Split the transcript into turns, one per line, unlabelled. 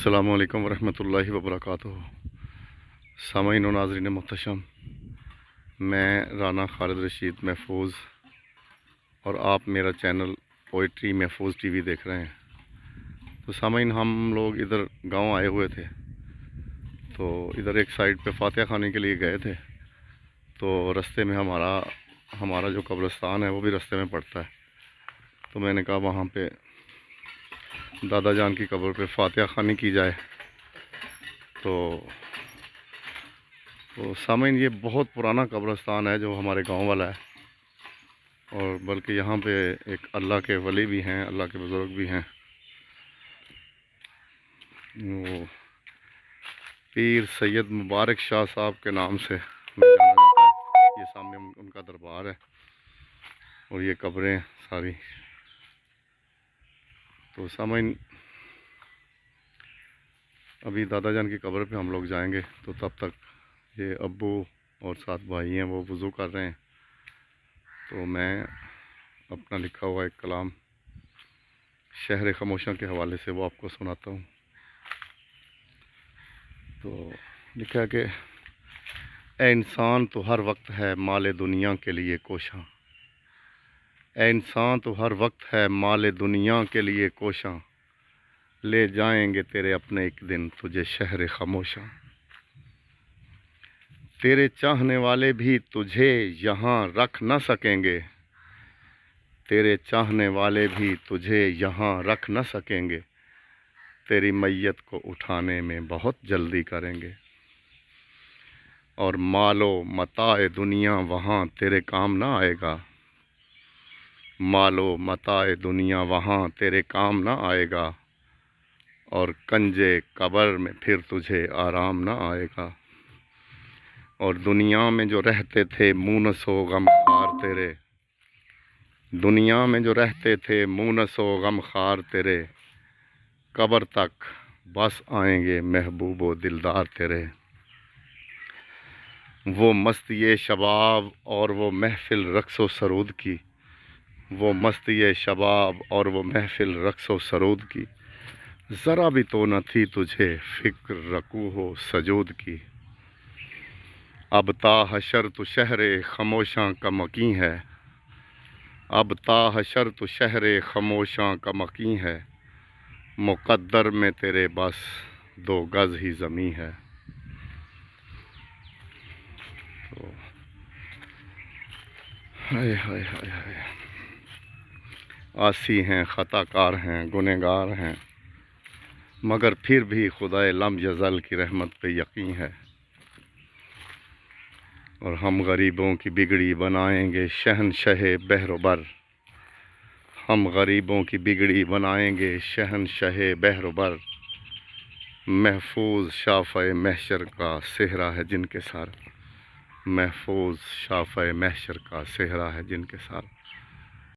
السلام علیکم ورحمۃ اللہ وبرکاتہ۔ سامعین و ناظرین محتشم، میں رانا خالد رشید محفوظ اور آپ میرا چینل پوئٹری محفوظ ٹی وی دیکھ رہے ہیں۔ تو سامعین، ہم لوگ ادھر گاؤں آئے ہوئے تھے، تو ادھر ایک سائڈ پہ فاتحہ خانے کے لیے گئے تھے، تو رستے میں ہمارا جو قبرستان ہے وہ بھی رستے میں پڑتا ہے، تو میں نے کہا وہاں پہ دادا جان کی قبر پہ فاتحہ خوانی کی جائے۔ تو سامعین، یہ بہت پرانا قبرستان ہے جو ہمارے گاؤں والا ہے، اور بلکہ یہاں پہ ایک اللہ کے ولی بھی ہیں، اللہ کے بزرگ بھی ہیں، وہ پیر سید مبارک شاہ صاحب کے نام سے جانا جاتا ہے۔ یہ سامنے ان کا دربار ہے اور یہ قبریں ساری۔ تو سامعین، ابھی دادا جان کی قبر پہ ہم لوگ جائیں گے، تو تب تک یہ ابو اور 7 بھائی ہیں، وہ وضو کر رہے ہیں، تو میں اپنا لکھا ہوا ایک کلام شہر خاموشاں کے حوالے سے وہ آپ کو سناتا ہوں۔ تو لکھا کہ اے انسان تو ہر وقت ہے مال دنیا کے لیے کوشاں، اے انسان تو ہر وقت ہے مال دنیا کے لیے کوشاں، لے جائیں گے تیرے اپنے ایک دن تجھے شہر خاموشاں، تیرے چاہنے والے بھی تجھے یہاں رکھ نہ سکیں گے، تیرے چاہنے والے بھی تجھے یہاں رکھ نہ سکیں گے، تیری میت کو اٹھانے میں بہت جلدی کریں گے، اور مال و متاع دنیا وہاں تیرے کام نہ آئے گا، مال و متاع دنیا وہاں تیرے کام نہ آئے گا، اور کنجے قبر میں پھر تجھے آرام نہ آئے گا، اور دنیا میں جو رہتے تھے مونس و غم خار تیرے، دنیا میں جو رہتے تھے مونس و غم خار تیرے، قبر تک بس آئیں گے محبوب و دلدار تیرے، وہ مستی شباب اور وہ محفل رقص و سرود کی، وہ مستی شباب اور وہ محفل رقص و سرود کی، ذرا بھی تو نہ تھی تجھے فکر رکوع و سجود کی، اب تا حشر تو شہر خاموشاں کا مقیم ہے، اب تا حشر تو شہر خاموشاں کا مقیم ہے، مقدر میں تیرے بس 2 گز ہی زمیں ہے۔ ہائے ہائے ہائے ہائے، عاصی ہیں، خطا کار ہیں، گنہگار ہیں، مگر پھر بھی خدائے لم یزل کی رحمت پہ یقین ہے، اور ہم غریبوں کی بگڑی بنائیں گے شہنشاہ بحر و بر، ہم غریبوں کی بگڑی بنائیں گے شہنشاہ بحر و بر، محفوظ شافع محشر کا صحرا ہے جن کے سر، محفوظ شافع محشر کا صحرا ہے جن کے سر۔